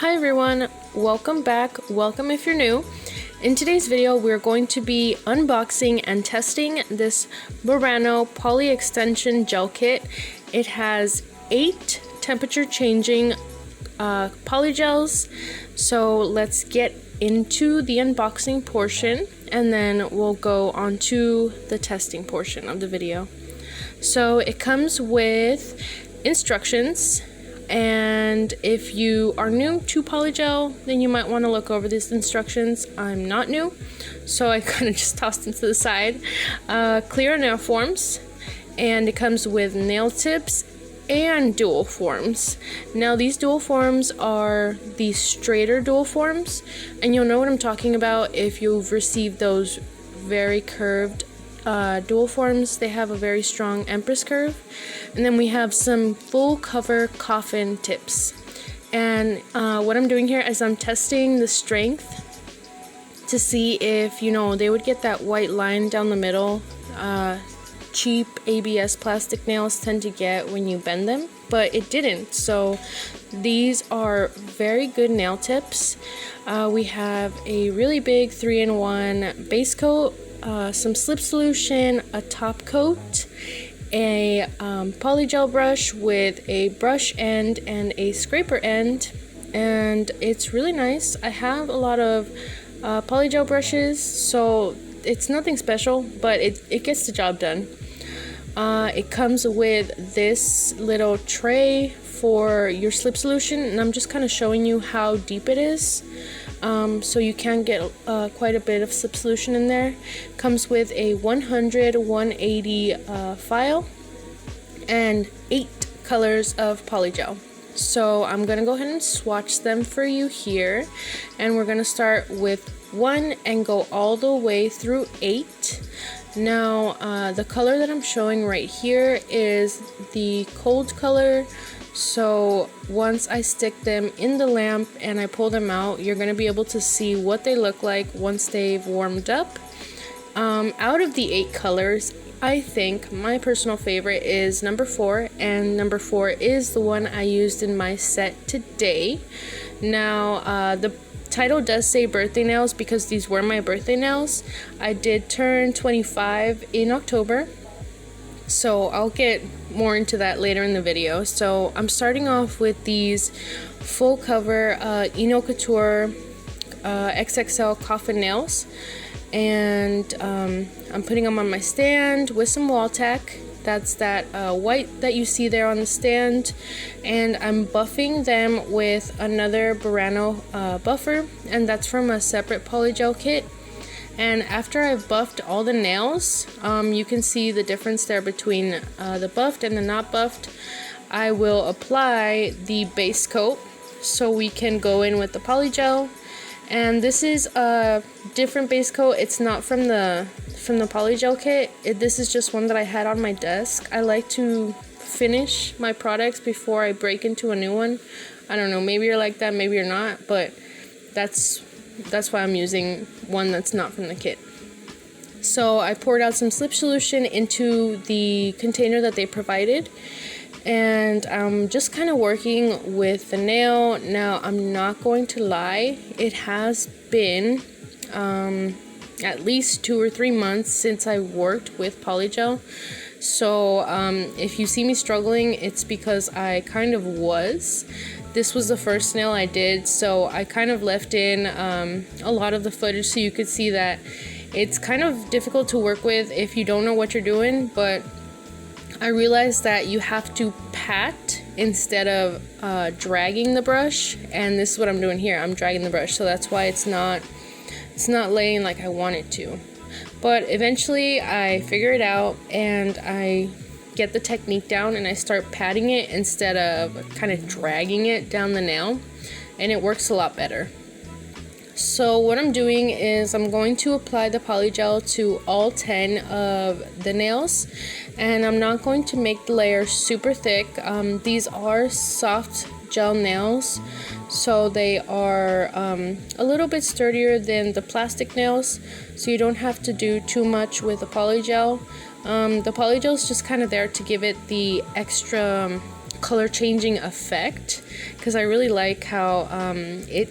Hi everyone, welcome back, welcome if you're new. In today's video we're going to be unboxing and testing this Burano Poly Extension Gel Kit. It has 8 temperature changing polygels, so let's get into the unboxing portion and then we'll go on to the testing portion of the video. So it comes with instructions, and if you are new to polygel, then you might want to look over these instructions. I'm not new, so I kind of just tossed them to the side. Clear nail forms, and it comes with nail tips and dual forms. Now these dual forms are the straighter dual forms, and you'll know what I'm talking about if you've received those very curved dual forms. They have a very strong empress curve. And then we have some full cover coffin tips. And what I'm doing here is I'm testing the strength to see if, they would get that white line down the middle. Cheap ABS plastic nails tend to get when you bend them, but it didn't. So these are very good nail tips. We have a really big 3-in-1 base coat, some slip solution, a top coat, a polygel brush with a brush end and a scraper end, and it's really nice. I have a lot of polygel brushes, so it's nothing special, but it gets the job done. It comes with this little tray for your slip solution, and I'm just kind of showing you how deep it is. So you can get quite a bit of slip solution in there. Comes with a 100-180 file and 8 colors of polygel. So I'm gonna go ahead and swatch them for you here, and we're gonna start with 1 and go all the way through 8. Now the color that I'm showing right here is the cold color. So once I stick them in the lamp and I pull them out, you're going to be able to see what they look like once they've warmed up. Out of the 8 colors, I think my personal favorite is number 4, and number 4 is the one I used in my set today. Now the title does say birthday nails because these were my birthday nails. I did turn 25 in October, so I'll get more into that later in the video. So I'm starting off with these full cover Eno Couture XXL coffin nails, and I'm putting them on my stand with some wall tack. That's that white that you see there on the stand, and I'm buffing them with another Burano buffer, and that's from a separate polygel kit. And after I've buffed all the nails, you can see the difference there between the buffed and the not buffed. I will apply the base coat so we can go in with the polygel. And this is a different base coat. It's not from the polygel kit. This is just one that I had on my desk. I like to finish my products before I break into a new one. I don't know, maybe you're like that, maybe you're not, but that's why I'm using one that's not from the kit. So I poured out some slip solution into the container that they provided, and I'm just kind of working with the nail. Now I'm not going to lie, it has been at least 2 or 3 months since I worked with polygel. So if you see me struggling, it's because I kind of was. This was the first nail I did, so I kind of left in a lot of the footage so you could see that it's kind of difficult to work with if you don't know what you're doing. But I realized that you have to pat instead of dragging the brush, and this is what I'm doing here. I'm dragging the brush, so that's why it's not laying like I want it to. But eventually I figure it out, and I get the technique down, and I start patting it instead of kind of dragging it down the nail, and it works a lot better. So what I'm doing is I'm going to apply the polygel to all 10 of the nails, and I'm not going to make the layer super thick. These are soft gel nails, so they are a little bit sturdier than the plastic nails, so you don't have to do too much with the polygel. The polygel is just kind of there to give it the extra color changing effect, because I really like how it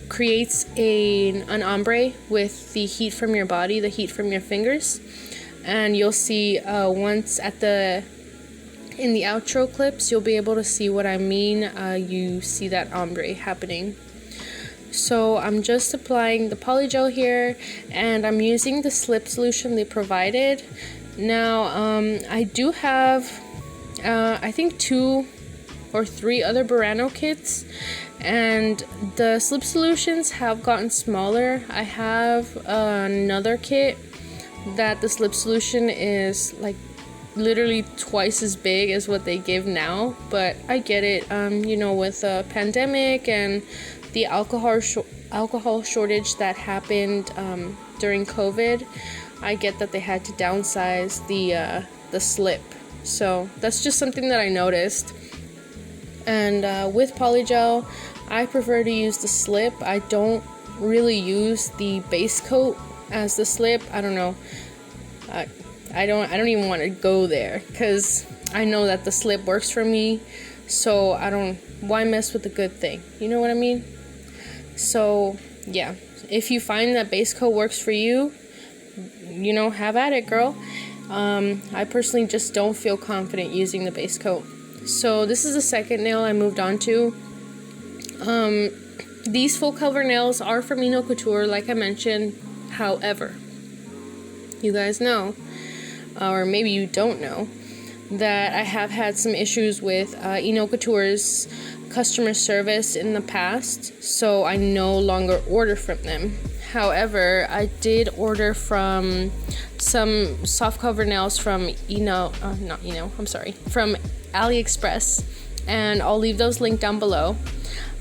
creates an ombre with the heat from your body, the heat from your fingers. And you'll see once in the outro clips, you'll be able to see what I mean. You see that ombre happening. So I'm just applying the Polygel here, and I'm using the slip solution they provided. Now I do have I think 2 or 3 other Burano kits, and the slip solutions have gotten smaller. I have another kit that the slip solution is like literally twice as big as what they give now, but I get it. With the pandemic and the alcohol shortage that happened during COVID, I get that they had to downsize the slip. So that's just something that I noticed. And with Polygel, I prefer to use the slip. I don't really use the base coat as the slip. I don't know. I don't even want to go there, because I know that the slip works for me. So why mess with a good thing? You know what I mean? So yeah, if you find that base coat works for you, have at it, girl. I personally just don't feel confident using the base coat. So this is the second nail I moved on to. These full cover nails are from Eno Couture, like I mentioned. However, you guys know, or maybe you don't know, that I have had some issues with Eno Couture's customer service in the past, so I no longer order from them. However, I did order from some soft cover nails from from AliExpress, and I'll leave those linked down below.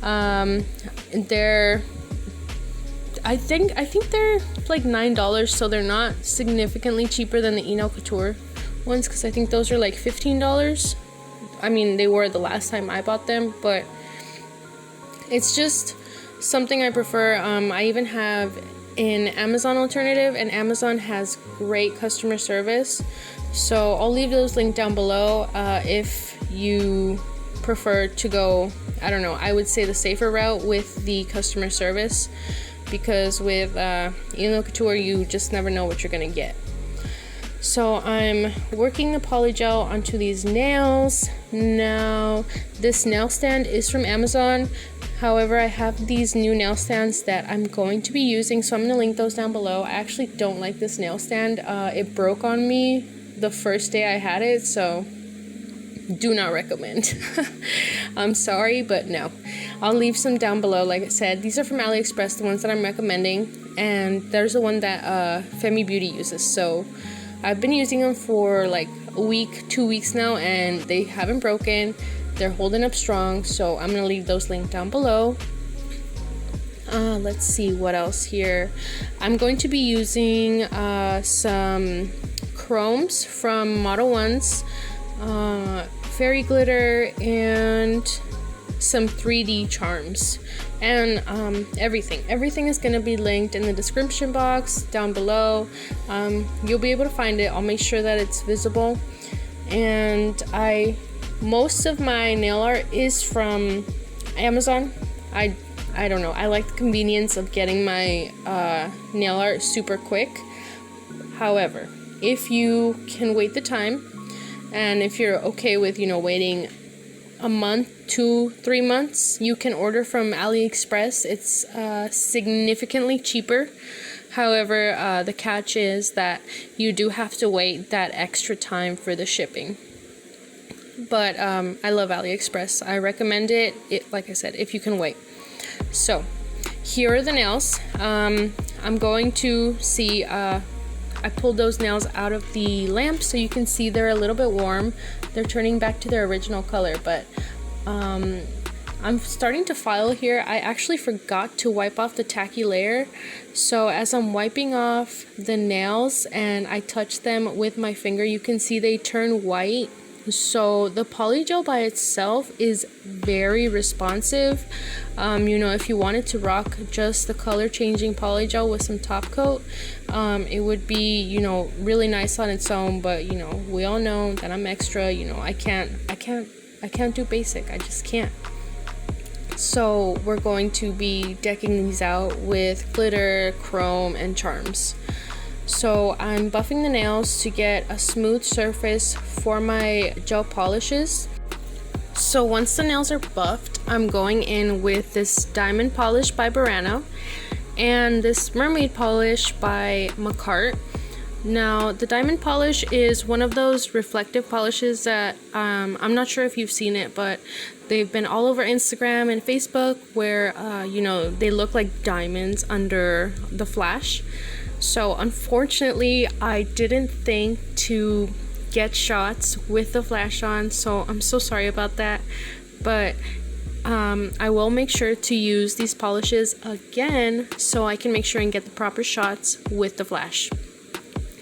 I think they're like $9, so they're not significantly cheaper than the Eno Couture ones, because I think those are like $15. I mean, they were the last time I bought them, but it's just something I prefer. I even have an Amazon alternative, and Amazon has great customer service, so I'll leave those linked down below. If you prefer to go, I would say the safer route with the customer service, because with Eno Couture, you just never know what you're gonna get. So I'm working the Polygel onto these nails. Now, this nail stand is from Amazon. However, I have these new nail stands that I'm going to be using, so I'm going to link those down below. I actually don't like this nail stand. It broke on me the first day I had it, so do not recommend. I'm sorry, but no. I'll leave some down below. Like I said, these are from AliExpress, the ones that I'm recommending, and there's the one that Femi Beauty uses. So I've been using them for like a week, 2 weeks now, and they haven't broken. They're holding up strong, so I'm going to leave those linked down below. Let's see what else here. I'm going to be using some chromes from Model 1s, fairy glitter, and some 3D charms, and everything is going to be linked in the description box down below. You'll be able to find it. I'll make sure that it's visible. And most of my nail art is from Amazon. I don't know, I like the convenience of getting my nail art super quick. However, if you can wait the time, and if you're okay with waiting a month, 2-3 months, you can order from AliExpress. It's significantly cheaper. However, the catch is that you do have to wait that extra time for the shipping. But I love AliExpress. I recommend it, like I said, if you can wait. So here are the nails. I'm going to see, I pulled those nails out of the lamp so you can see they're a little bit warm. They're turning back to their original color, but I'm starting to file here. I actually forgot to wipe off the tacky layer, so as I'm wiping off the nails and I touch them with my finger, you can see they turn white. So the Polygel by itself is very responsive. If you wanted to rock just the color changing Polygel with some top coat, it would be, really nice on its own, but we all know that I'm extra. I can't I can't do basic. I just can't. So we're going to be decking these out with glitter, chrome, and charms. So I'm buffing the nails to get a smooth surface for my gel polishes. So once the nails are buffed, I'm going in with this diamond polish by Burano and this mermaid polish by Macart. Now the diamond polish is one of those reflective polishes that I'm not sure if you've seen it, but they've been all over Instagram and Facebook where you know, they look like diamonds under the flash. So unfortunately I didn't think to get shots with the flash on, so I'm so sorry about that, but I will make sure to use these polishes again so I can make sure and get the proper shots with the flash.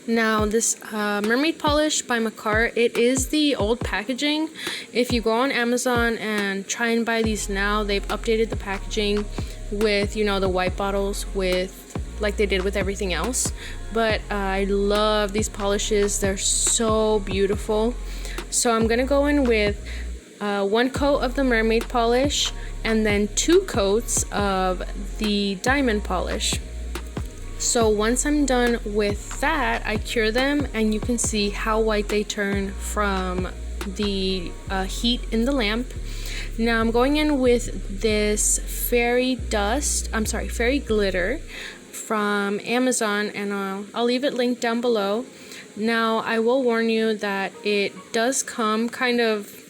Now this mermaid polish by Macart, it is the old packaging. If you go on Amazon and try and buy these now, they've updated the packaging with, you know, the white bottles with like they did with everything else. But I love these polishes, they're so beautiful. So I'm gonna go in with 1 coat of the mermaid polish and then 2 coats of the diamond polish. So once I'm done with that, I cure them and you can see how white they turn from the heat in the lamp. Now I'm going in with this fairy glitter from Amazon, and I'll leave it linked down below. Now I will warn you that it does come kind of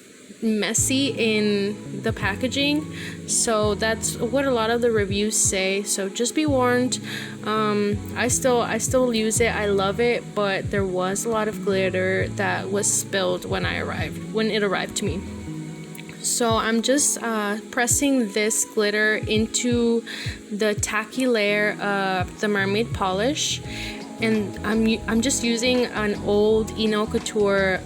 messy in the packaging, so that's what a lot of the reviews say, so just be warned. I still use it, I love it, but there was a lot of glitter that was spilled when it arrived to me. So I'm just pressing this glitter into the tacky layer of the mermaid polish, and I'm just using an old Eno Couture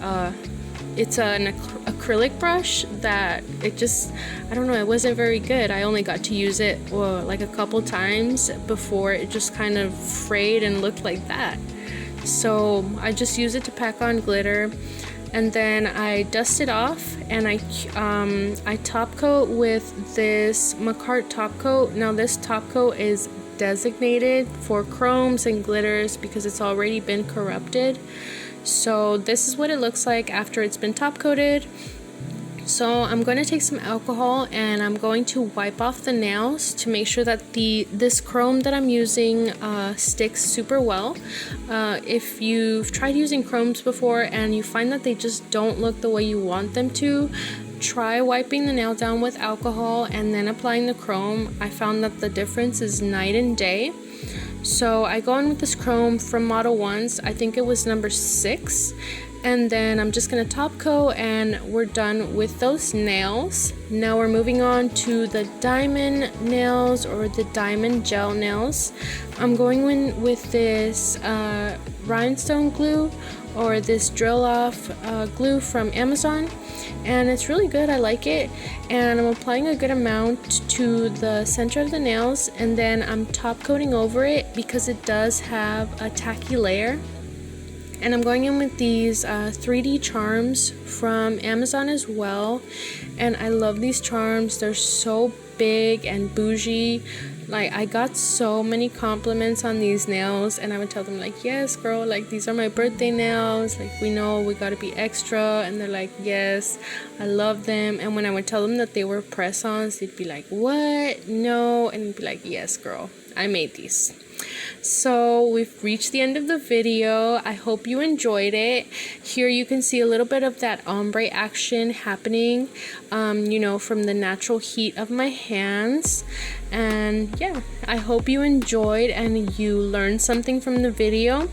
it's an acrylic brush that I don't know, it wasn't very good. I only got to use it like a couple times before it just kind of frayed and looked like that. So I just use it to pack on glitter, and then I dust it off and I top coat with this Macart top coat. Now this top coat is designated for chromes and glitters because it's already been corrupted. So this is what it looks like after it's been top coated. So I'm going to take some alcohol and I'm going to wipe off the nails to make sure that this chrome that I'm using sticks super well. If you've tried using chromes before and you find that they just don't look the way you want them to, try wiping the nail down with alcohol and then applying the chrome. I found that the difference is night and day. So I go in with this chrome from Model 1s, I think it was number 6, and then I'm just going to top coat and we're done with those nails. Now we're moving on to the diamond nails or the diamond gel nails. I'm going in with this rhinestone glue or this drill off glue from Amazon, and it's really good. I like it, and I'm applying a good amount to the center of the nails, and then I'm top coating over it because it does have a tacky layer. And I'm going in with these 3D charms from Amazon as well, and I love these charms. They're so big and bougie. Like, I got so many compliments on these nails, and I would tell them like, yes girl, like these are my birthday nails, like we know we gotta be extra, and they're like, yes, I love them. And when I would tell them that they were press-ons, they'd be like, what? No. And I'd be like, yes girl, I made these. So we've reached the end of the video. I hope you enjoyed it. Here you can see a little bit of that ombre action happening, you know, from the natural heat of my hands. And yeah, I hope you enjoyed and you learned something from the video.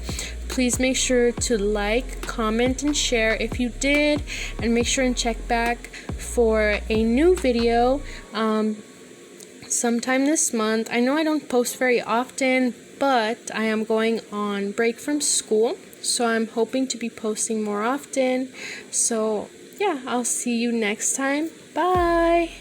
Please make sure to like, comment, and share if you did, and make sure and check back for a new video sometime this month. I know I don't post very often, but I am going on break from school, so I'm hoping to be posting more often. So yeah, I'll see you next time. Bye.